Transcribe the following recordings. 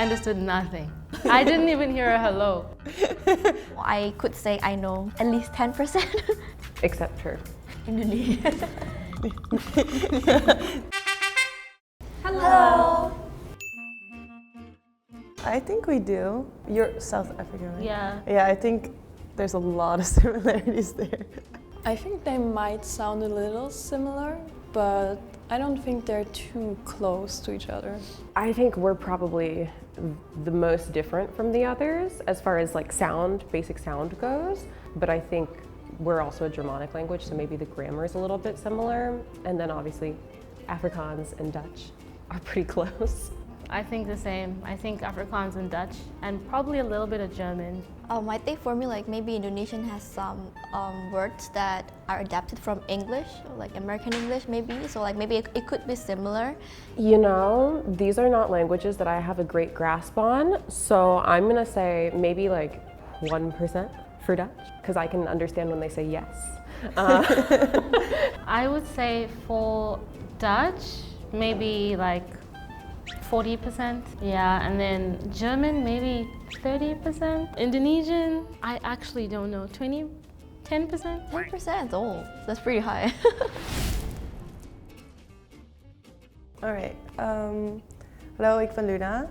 understood nothing. I didn't even hear a hello. I could say I know at least 10%. Except her. Indonesian. Hello. I think we do. You're South African, right? Yeah. Yeah, I think there's a lot of similarities there. I think they might sound a little similar, but I don't think they're too close to each other. I think we're probably the most different from the others as far as like sound, basic sound goes, but I think we're also a Germanic language, so maybe the grammar is a little bit similar, and then obviously Afrikaans and Dutch are pretty close. I think the same. I think Afrikaans and Dutch, and probably a little bit of German. I think for me, like maybe Indonesian has some words that are adapted from English, like American English maybe. So like maybe it could be similar. You know, these are not languages that I have a great grasp on, so I'm gonna say maybe like 1% for Dutch, because I can understand when they say yes. I would say for Dutch, maybe like 40%. Yeah, and then German, maybe 30%. Indonesian, I actually don't know, 10%? 10%? Oh, that's pretty high. Alright, hallo, ik ben Luna.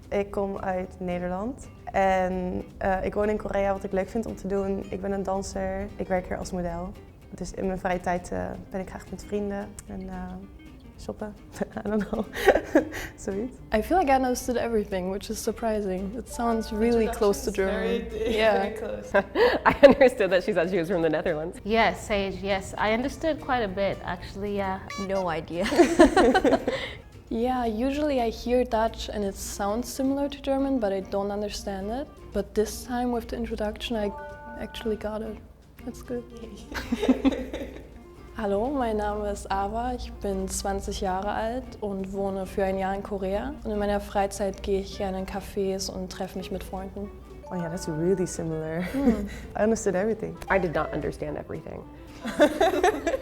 Ik kom uit Nederland. En ik woon in Korea, wat ik leuk vind om te doen. Ik ben een danser, ik werk hier als model. Dus in mijn vrije tijd ben ik graag met vrienden en shoppen. I don't know. Zoiets. I feel like I understood everything, which is surprising. It sounds really close to German. Very close. I understood that she said she was from the Netherlands. Yes, Sage, yes. I understood quite a bit, actually, yeah. No idea. Yeah, usually I hear Dutch and it sounds similar to German, but I don't understand it. But this time with the introduction, I actually got it. That's good. Hallo, mein Name ist Ava, ich bin 20 Jahre alt und wohne für ein Jahr in Korea. Und in meiner Freizeit gehe ich gerne in Cafés und treffe mich mit Freunden. Oh yeah, that's really similar. I understood everything. I did not understand everything.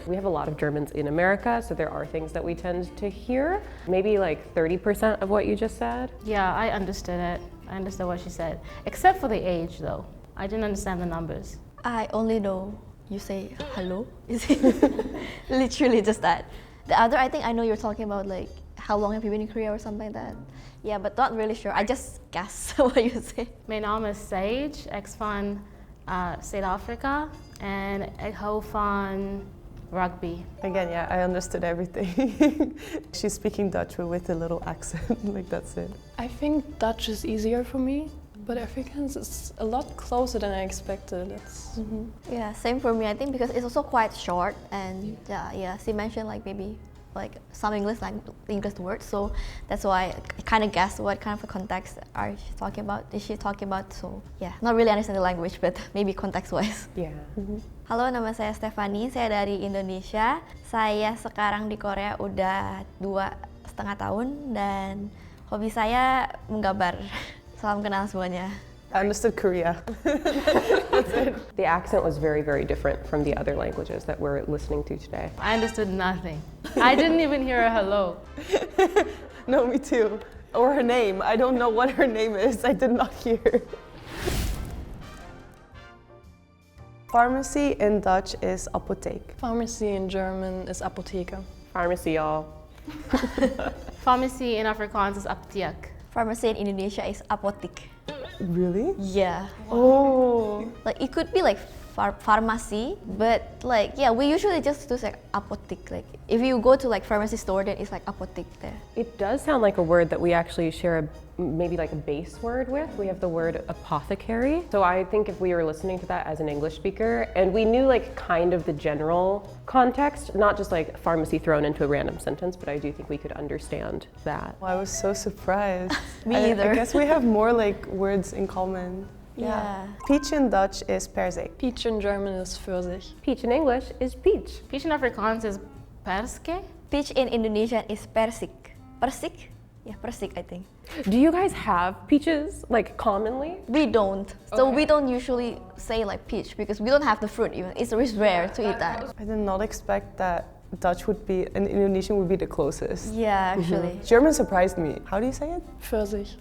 We have a lot of Germans in America, so there are things that we tend to hear. Maybe like 30% of what you just said. Yeah, I understood it. I understood what she said. Except for the age, though. I didn't understand the numbers. I only know you say hello. Is it literally just that? The other, I think I know you're talking about like how long have you been in Korea or something like that. Yeah, but not really sure. I just guess what you say. Mijn naam is Sage, ik van Zuid-Afrika en ik hou van rugby. Again, yeah, I understood everything. She's speaking Dutch but with a little accent, like that's it. I think Dutch is easier for me, but Afrikaans is a lot closer than I expected. It's, Yeah, same for me. I think because it's also quite short and yeah, she mentioned like maybe like some English words, so that's why I kind of guessed what kind of a context is she talking about. So yeah, not really understand the language, but maybe context-wise. Yeah. Halo, nama saya Stefanie, saya dari Indonesia. Saya sekarang di Korea udah 2,5 tahun dan hobi saya menggambar. Salam kenal semuanya. I understood Korea. That's it. The accent was very, very different from the other languages that we're listening to today. I understood nothing. I didn't even hear a hello. No, me too. Or her name. I don't know what her name is. I did not hear. Pharmacy in Dutch is apotheek. pharmacy in German is Apotheke. Pharmacy, y'all. Pharmacy in Afrikaans is apteek. Pharmacy in Indonesia is apotheek. Really? Yeah. Oh. Like it could be like pharmacy, but like yeah, we usually just do like apotheek. Like if you go to like pharmacy store, then it's like apotheek there. It does sound like a word that we actually share maybe like a base word with. We have the word apothecary. So I think if we were listening to that as an English speaker and we knew like kind of the general context, not just like pharmacy thrown into a random sentence, but I do think we could understand that. Well, I was so surprised. Me either. I guess we have more like words in common. Yeah. Peach in Dutch is perzik. Peach in German is Pfirsich. Peach in English is peach. Peach in Afrikaans is perske. Peach in Indonesian is persik. Persik? Yeah, persik I think. Do you guys have peaches like commonly? We don't. So Okay. we don't usually say like peach because we don't have the fruit even. It's rare to eat that. I did not expect that Dutch would be and Indonesian would be the closest. Yeah, actually. German surprised me. How do you say it? Pfirsich.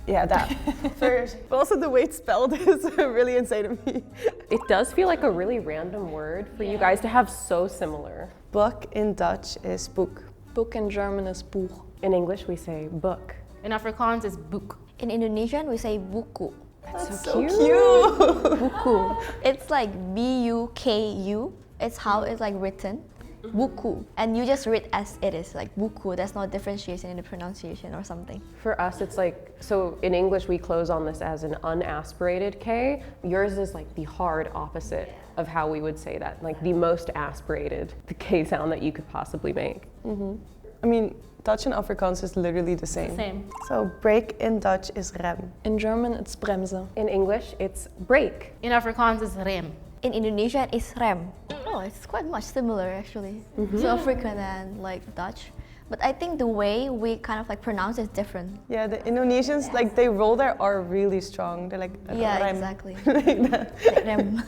Yeah, that. First. But also the way it's spelled is really insane to me. It does feel like a really random word for you guys to have so similar. Book in Dutch is boek. Book in German is Buch. In English, we say book. In Afrikaans, it's boek. In Indonesian, we say buku. That's So cute. Buku. It's like B-U-K-U. It's how it's like written. Buku. And you just read as it is, like buku. There's no differentiation in the pronunciation or something. For us, it's like, so in English, we close on this as an unaspirated K. Yours is like the hard opposite of how we would say that, like the most aspirated, the K sound that you could possibly make. I mean, Dutch and Afrikaans is literally the same. Same. So break in Dutch is rem. In German, it's Bremse. In English, it's break. In Afrikaans, it's rem. In Indonesian, it's rem. Oh, it's quite much similar actually to African and like Dutch. But I think the way we kind of like pronounce it is different. Yeah, the Indonesians, like they roll their R really strong. They're like, Yeah, rem. exactly. Like that. Like rem.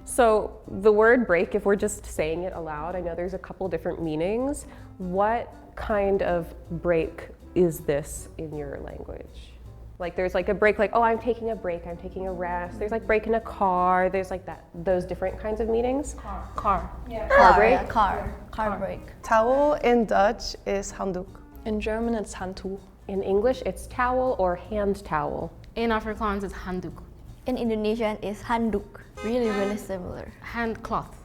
So the word break, if we're just saying it aloud, I know there's a couple different meanings. What kind of break is this in your language? Like there's like a break, like, oh, I'm taking a break, I'm taking a rest. There's like break in a car, there's like that, those different kinds of meanings. Car. Car break? Yeah, car break. Towel in Dutch is handdoek. In German, it's Handtuch. In English, it's towel or hand towel. In Afrikaans, it's handdoek. In Indonesian, it's handdoek. Really, really similar. Hand cloth.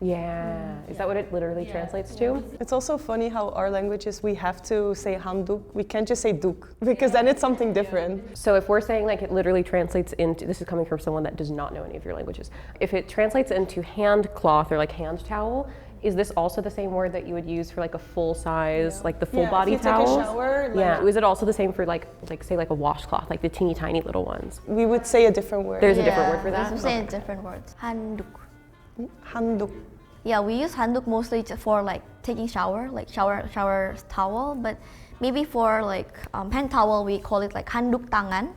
Yeah, is that what it literally translates to? It's also funny how our languages, we have to say handdoek. We can't just say doek, because then it's something different. So if we're saying like it literally translates into, this is coming from someone that does not know any of your languages. If it translates into hand cloth or like hand towel, is this also the same word that you would use for like a full size, like the full body if you towels? take a shower, like, Yeah, is it also the same for like say like a washcloth, like the teeny tiny little ones? we would say a different word. There's a different word for that? We say different words. Handdoek. Handdoek. Yeah, we use handdoek mostly for like taking shower, like shower towel. But maybe for like hand towel, we call it like handdoek tangan,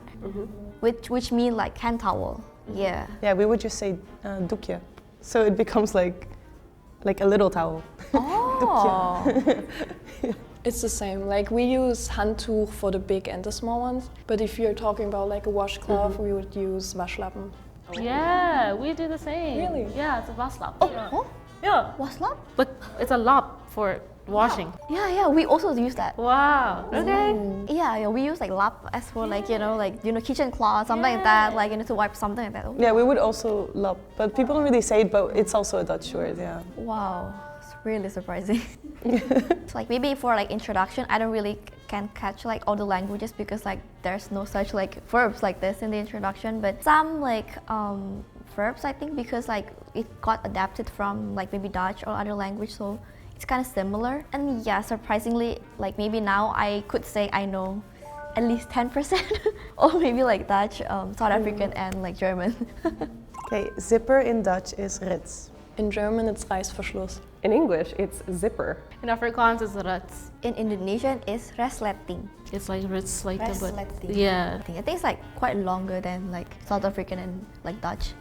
which mean like hand towel. Yeah. Yeah, we would just say doekje. So it becomes like a little towel. Oh. It's the same. Like we use Handtuch for the big and the small ones. But if you're talking about like a washcloth, we would use Waschlappen. Yeah, we do the same. Really? Yeah, it's a waslap. Oh, Yeah. what's that? But it's a lap for washing. Yeah, we also use that. Wow. Okay. Yeah, we use like lap as for like kitchen cloth, something like that, like to wipe something like that. Yeah, we would also lap, but people don't really say it, but it's also a Dutch word, yeah. Wow, it's really surprising. It's like maybe for like introduction, I don't really can catch like all the languages because like there's no such like verbs like this in the introduction, but some like verbs I think because like it got adapted from like maybe Dutch or other language, so it's kind of similar. And yeah, surprisingly, like maybe now I could say I know at least 10% or maybe like Dutch, South African and like German. Okay, zipper in Dutch is rits. In German, it's Reißverschluss. In English, it's zipper. In Afrikaans, it's ruts. In Indonesian, it's resleting. It's like ruts, like the but Resleting. yeah. I think it's like quite longer than like South African and like Dutch.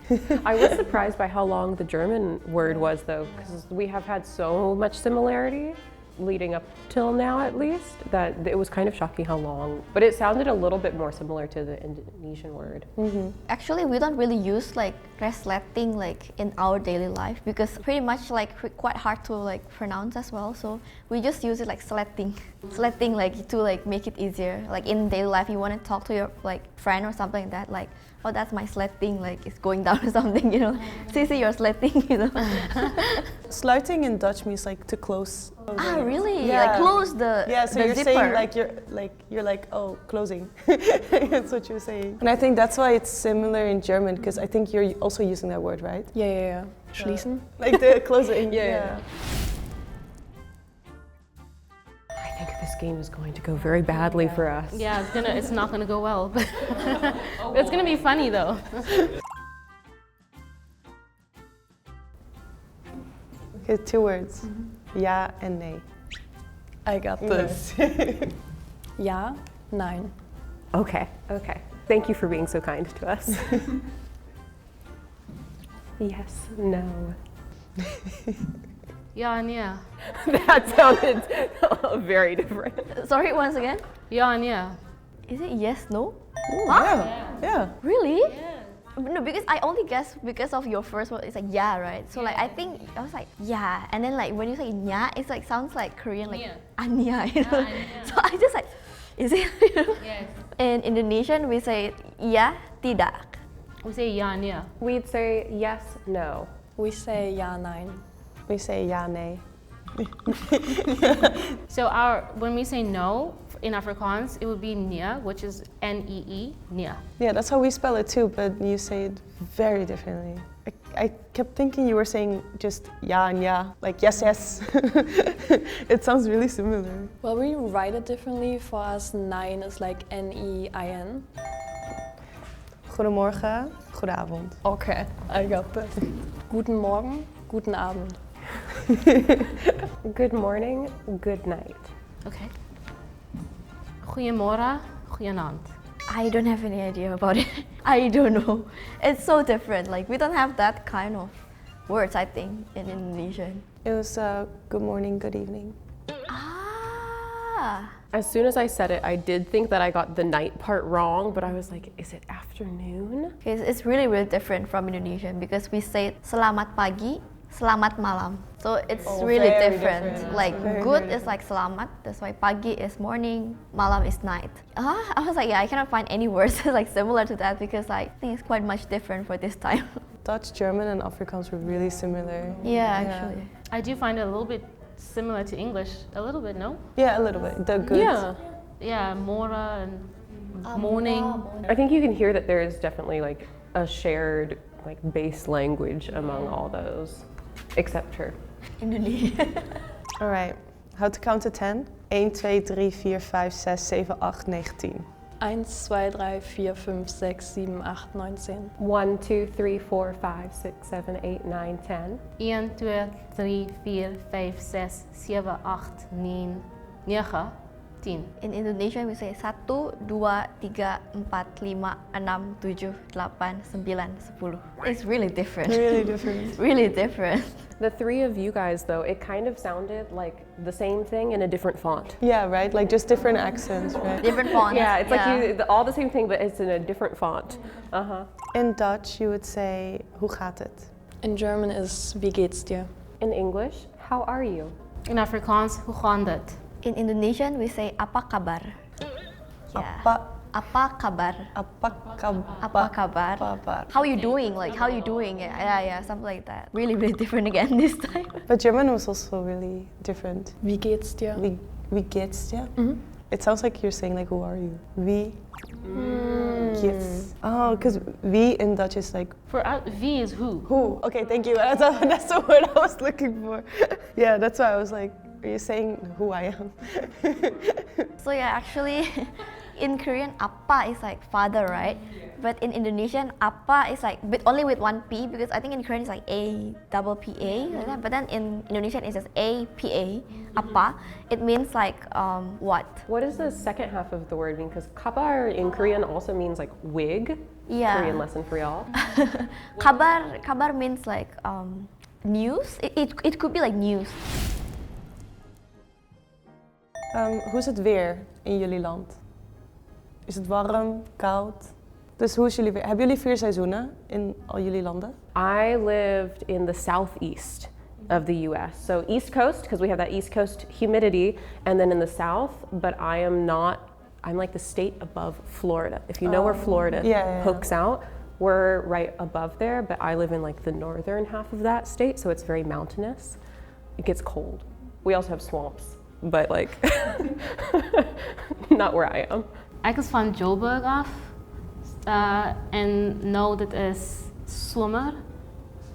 I was surprised by how long the German word was though, because we have had so much similarity leading up till now at least, that it was kind of shocking how long, but it sounded a little bit more similar to the Indonesian word. Actually, we don't really use like resleting like in our daily life because pretty much like quite hard to like pronounce as well. So we just use it like sleting, sleting like to like make it easier. Like in daily life, you want to talk to your like friend or something like that, like, oh, that's my sleting, like it's going down or something, See, you're sleting, Sluiting in Dutch means like to close. Ah, really? Yeah. Like close the Yeah, so the you're zipper. saying you're like, oh, closing. That's what you're saying. And I think that's why it's similar in German, because I think you're also using that word, right? Yeah. Schließen. Like the closing. Yeah. I think this game is going to go very badly for us. Yeah, it's not gonna go well. But it's gonna be funny though. Okay, 2 words. Ja and nee. I got this. Ja, nein. Okay. Thank you for being so kind to us. Yes, no. Ja and yeah. That sounded very different. Sorry, once again. Ja and yeah. Is it yes, no? Huh? Yeah. Really? No, because I only guess because of your first word. It's like yeah, right? So like I think I was like yeah, and then like when you say nya, it's like sounds like Korean like anya. You know? So I just like, is it? Yes. In Indonesian we say iya tidak. We say ja, nee. We'd say yes, no. We say ja, nein. We say ja, nee. So when we say no in Afrikaans, it would be nee, which is N-E-E, nee. Yeah, that's how we spell it too, but you say it very differently. I kept thinking you were saying just ja and ja, like yes, yes. It sounds really similar. Well, we write it differently. For us, nein is like N-E-I-N. Goedemorgen, goedenavond. Okay, I got that. Guten Morgen, guten Abend. Good morning, good night. Okay. Goeiemorgen, goeienaand. I don't have any idea about it. I don't know. It's so different. Like we don't have that kind of words, I think, in Indonesian. It was good morning, good evening. Ah. As soon as I said it, I did think that I got the night part wrong, but I was like, is it afternoon? It's really, really different from Indonesian because we say selamat pagi, selamat malam. So it's really very different. different. Like Very, good very is like selamat, that's why pagi is morning, malam is night. I was like, yeah, I cannot find any words like similar to that because I think it's quite much different for this time. Dutch, German, and Afrikaans were really similar. Yeah, actually. I do find it a little bit similar to English, a little bit, no? Yeah, a little bit. The good. Yeah. Yeah, mora and morning. I think you can hear that there is definitely like a shared like base language among all those, except her. Indonesian. All right. How to count to 10? 1, 2, 3, 4, 5, 6, 7, 8, 9, 10. 1, 2, 3, 4, 5, 6, 7, 8, 9, 10. 1, 2, 3, 4, 5, 6, 7, 8, 9, 10. 1, 2, 3, 4, 5, 6, 7, 8, 9, 9, 10. In Indonesian we say 1, 2, 3, 4, 5, 6, 7, 8, 9, 10. It's really different. Really different. Really different. The three of you guys, though, it kind of sounded like the same thing in a different font. Yeah, right? Like just different accents, right? Different fonts. Yeah, it's like all the same thing, but it's in a different font. Uh-huh. In Dutch, you would say, hoe gaat het? In German is wie geht's dir? In English, how are you? In Afrikaans, hoe gaan dit? In Indonesian we say apa kabar. Yeah. Apa kabar. Apa kabar. How you doing? Like how you doing? Yeah, something like that. Really, really different again this time. But German was also really different. Wie geht's dir? Wie geht's dir? It sounds like you're saying like, who are you? Wie geht's? Oh, because wie in Dutch is like For us, V is who. who. Okay, thank you. That's the word I was looking for. Yeah, that's why I was like, are you saying who I am? So yeah, actually, in Korean, apa is like father, right? But in Indonesian, apa is like only with one P because I think in Korean it's like A-double-P-A, like that. But then in Indonesian it's just A-P-A, apa. It means like what? What does the second half of the word mean? Because kabar in Korean also means like wig. Yeah. Korean lesson for y'all. Kabar means like news. It could be like news. Hoe is het weer in jullie land? Is het warm, koud? Dus hoe is jullie weer? Hebben jullie 4 seizoenen in al jullie landen? I lived in the southeast of the US. So East Coast, because we have that East Coast humidity, and then in the south, but I'm like the state above Florida. If you know where Florida pokes out, we're right above there, but I live in like the northern half of that state, so it's very mountainous. It gets cold. We also have swamps, but like, not where I am. Ik is van Joburg af en nou dit is zomer,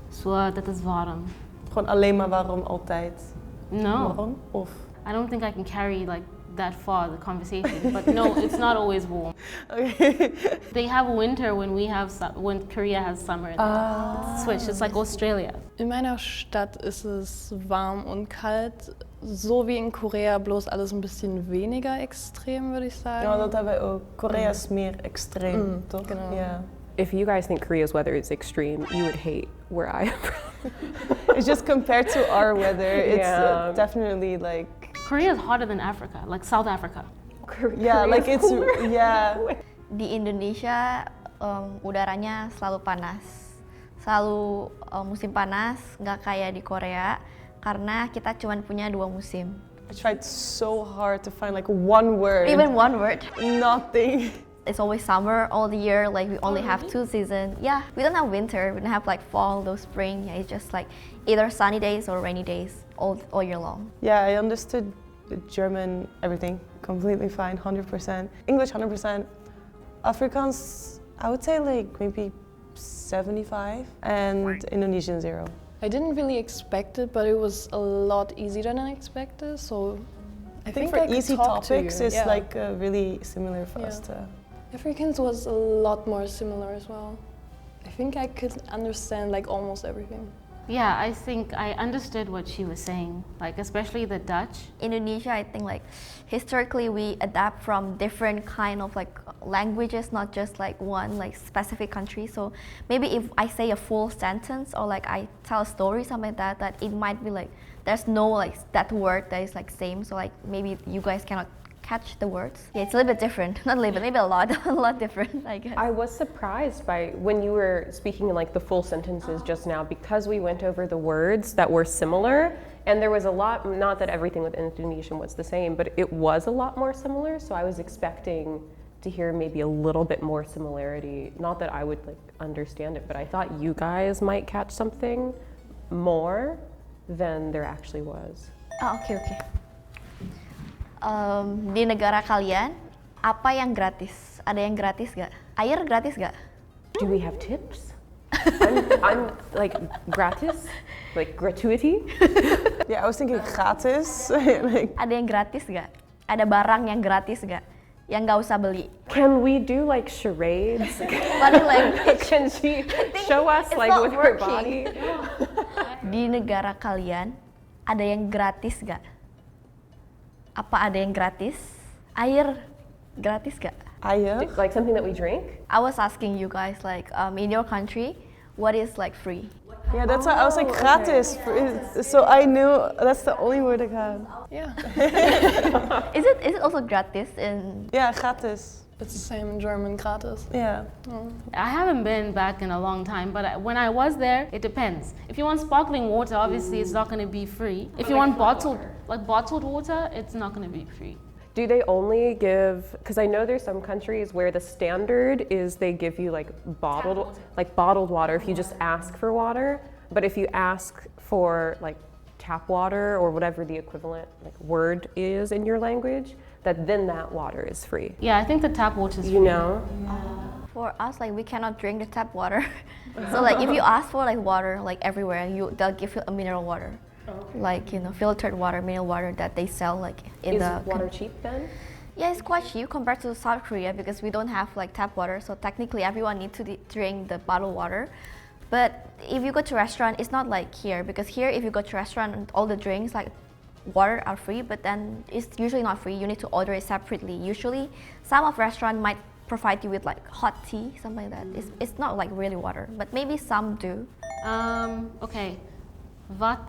so dit is warm. Gewoon alleen maar warm altijd? No, Warm? Of? I don't think I can carry like that far the conversation. But no, it's not always warm. Okay. They have winter when Korea has summer. It's switch. It's like Australia. In meiner Stadt ist es warm und kalt, so wie in Korea, bloß alles ein bisschen weniger extrem, würde ich sagen. Ja, dat hebben wij ook. Korea is meer extreem, toch? genau. Ja. If you guys think Korea's weather is extreme, you would hate where I am from. It's just compared to our weather, it's Yeah. definitely like... Korea is hotter than Africa, like South Africa. Yeah, like Korea's it's... cooler. Yeah. di Indonesia udaranya selalu panas, selalu musim panas, nggak kayak di Korea karena kita cuma punya 2 musim. I tried so hard to find like one word. Even one word. Nothing. It's always summer all the year, like we only have 2 seasons. Yeah, we don't have winter, we don't have like fall, no spring. Yeah, it's just like either sunny days or rainy days all year long. Yeah, I understood German, everything, completely fine, 100%. English, 100%. Afrikaans, I would say like maybe 75, and Indonesian 0. I didn't really expect it, but it was a lot easier than I expected. So I think for I could easy talk to topics, you. it's Yeah. like really similar for us Yeah. to. Afrikaans was a lot more similar as well. I think I could understand like almost everything. Yeah, I think I understood what she was saying, like especially the Dutch. Indonesia, I think like historically we adapt from different kind of like languages, not just like one like specific country. So maybe if I say a full sentence or like I tell a story, something like that, that it might be like there's no like that word that is like same. So like maybe you guys cannot catch the words. Yeah, it's a little bit different. Not a little bit, maybe a lot, a lot different, I guess. I was surprised by when you were speaking in like the full sentences just now, because we went over the words that were similar, and there was a lot, not that everything with Indonesian was the same, but it was a lot more similar, so I was expecting to hear maybe a little bit more similarity. Not that I would like understand it, but I thought you guys might catch something more than there actually was. Oh, okay. Di negara kalian, apa yang gratis? Ada yang gratis gak? Air gratis gak? Do we have tips? I'm like gratis, like gratuity. Yeah, I was thinking gratis. Like, Ada yang gratis gak? Ada barang yang gratis gak? Yang nggak usah beli. Can we do like charades? Body language. Can she show us it's like not with her working. body? Di negara kalian, ada yang gratis gak? Apa ada yang gratis? Air gratis gak? Air. Like something that we drink? I was asking you guys like in your country, what is like free? Yeah, that's why I was like gratis. So I knew that's the only word I had. Yeah, Is it also gratis in? Yeah, gratis. it's the same in German, gratis. Yeah. I haven't been back in a long time, but when I was there, it depends. If you want sparkling water, obviously it's not going to be free. If you want bottled water, it's not going to be free. Do they only give, because I know there's some countries where the standard is they give you like bottled water if you just ask for water, but if you ask for like tap water or whatever the equivalent like word is in your language, then that water is free. Yeah, I think the tap water is free. You know? For us, like we cannot drink the tap water. So like if you ask for like water like everywhere, they'll give you a mineral water. Like filtered water, mineral water that they sell like in Is the water cheap then? Yeah, it's quite cheap compared to South Korea because we don't have like tap water. So technically everyone needs to drink the bottled water. But if you go to restaurant, it's not like here because here if you go to restaurant, all the drinks like water are free, but then it's usually not free. You need to order it separately. Usually some of restaurant might provide you with like hot tea, something like that. It's not like really water, but maybe some do. Okay. Wat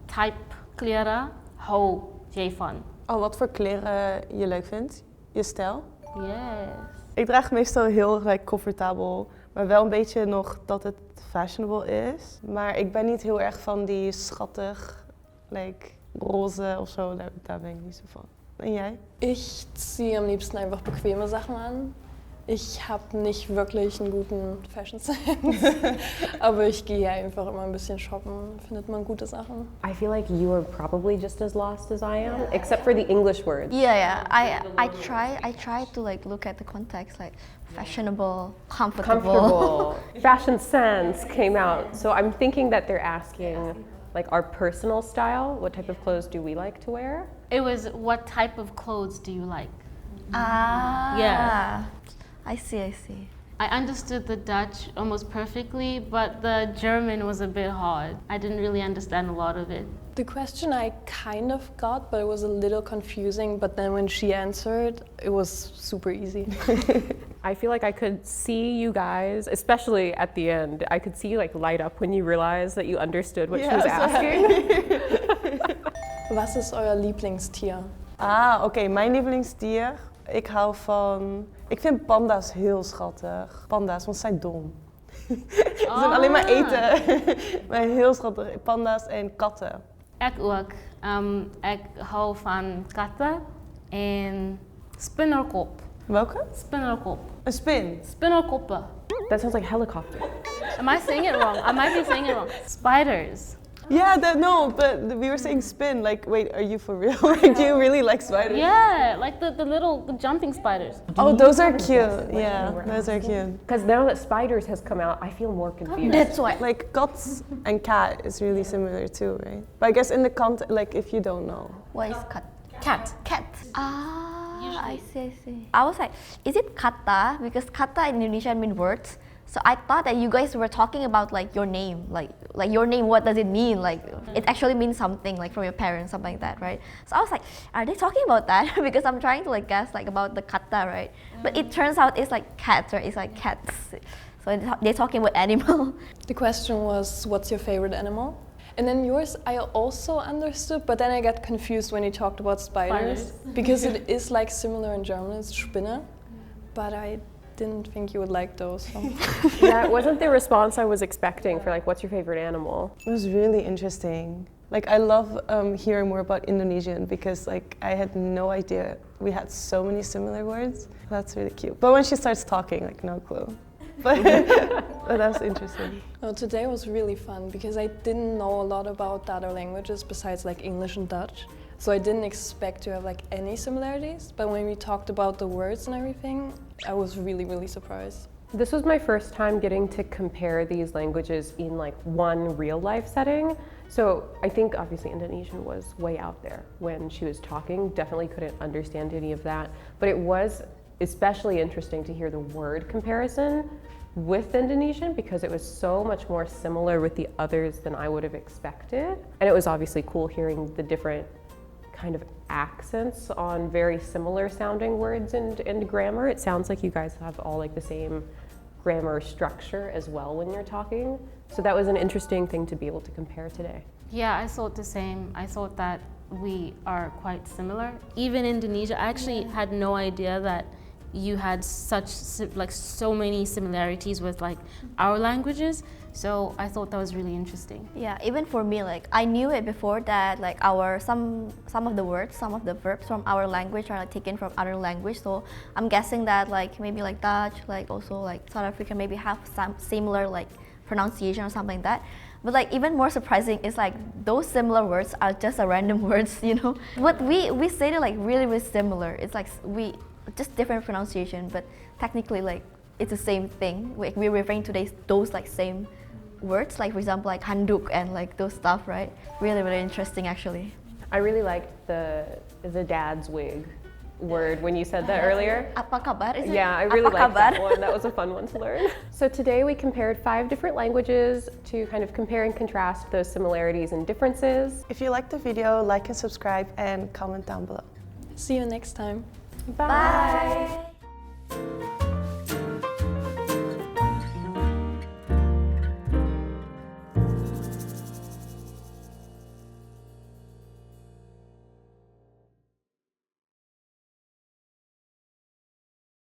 type kleren hou jij van? Oh, wat voor kleren je leuk vindt? Je stijl? Yes. Ik draag meestal heel like, comfortabel, maar wel een beetje nog dat het fashionable is. Maar ik ben niet heel erg van die schattig, like, roze of zo. Daar ben ik niet zo van. En jij? Ich ziehe am liebsten einfach bequeme Sachen an. Ich habe nicht wirklich einen guten Fashion Sense, aber ich gehe einfach immer ein bisschen shoppen, findet man gute Sachen. I feel like you are probably just as lost as I am, except for the English words. Yeah. I try to like look at the context, like fashionable, comfortable. Fashion sense came out. So I'm thinking that they're asking like our personal style. What type of clothes do we like to wear? It was what type of clothes do you like? Yeah. I see. I understood the Dutch almost perfectly, but the German was a bit hard. I didn't really understand a lot of it. The question I kind of got, but it was a little confusing, but then when she answered, it was super easy. I feel like I could see you guys, especially at the end, I could see you like light up when you realized that you understood what she was asking. Was ist euer Lieblingstier? Oké, mijn lievelingsdier. Ik hou van Ik vind panda's heel schattig. Panda's, want ze zijn dom. Ze zijn alleen maar eten. Maar heel schattig. Panda's en katten. Ik ook. Ik hou van katten en spinnerkop. Welke? Spinnerkop. Een spin. Spinnerkoppen. That sounds like helicopter. Am I saying it wrong? I might be saying it wrong. Spiders. Yeah, no, but we were saying spin. Like, wait, are you for real? Like, do you really like spiders? Yeah, like the jumping spiders. Oh, those are cute. Yeah, those are cute. Because now that spiders has come out, I feel more confused. That's why. Like, cats and cat is really similar too, right? But I guess in the context, like, if you don't know. What is kat? Cat. Cat. I see. I was like, is it kata? Because kata in Indonesian mean words. So I thought that you guys were talking about like your name, like your name. What does it mean? Like it actually means something, like from your parents, something like that, right? So I was like, are they talking about that? Because I'm trying to like guess like about the kata, right? But it turns out it's like cats, right? It's like cats. So they're talking about animal. The question was, what's your favorite animal? And then yours, I also understood, but then I got confused when you talked about spiders. Because it is like similar in German, it's Spinne. But I didn't think you would like those. So. Yeah, it wasn't the response I was expecting for like, what's your favorite animal? It was really interesting. Like, I love hearing more about Indonesian because like I had no idea we had so many similar words. That's really cute. But when she starts talking, like no clue. But that's interesting. Well, today was really fun because I didn't know a lot about the other languages besides like English and Dutch. So I didn't expect to have like any similarities, but when we talked about the words and everything, I was really, really surprised. This was my first time getting to compare these languages in like one real life setting. So I think obviously Indonesian was way out there when she was talking, definitely couldn't understand any of that, but it was especially interesting to hear the word comparison with Indonesian because it was so much more similar with the others than I would have expected. And it was obviously cool hearing the different kind of accents on very similar sounding words and grammar. It sounds like you guys have all like the same grammar structure as well when you're talking. So that was an interesting thing to be able to compare today. Yeah, I thought the same. I thought that we are quite similar. Even Indonesia, I actually had no idea that you had so many similarities with like our languages. So I thought that was really interesting. Yeah, even for me, like I knew it before that like our some of the words, some of the verbs from our language are like taken from other language. So I'm guessing that like maybe like Dutch, like also like South Africa maybe have some similar like pronunciation or something like that. But like even more surprising is like those similar words are just a random words, you know. But we say it like really, really similar. It's like we just different pronunciation, but technically like it's the same thing. Like we're referring to those like same words, like for example like handuk and like those stuff, right? Really, really interesting actually. I really liked the dad's wig word when you said that earlier. Apa kabar? Is it? Yeah, I really Apa liked that kabar? one. That was a fun one to learn. So today we compared 5 different languages to kind of compare and contrast those similarities and differences. If you liked the video, like and subscribe and comment down below. See you next time. Bye. Bye.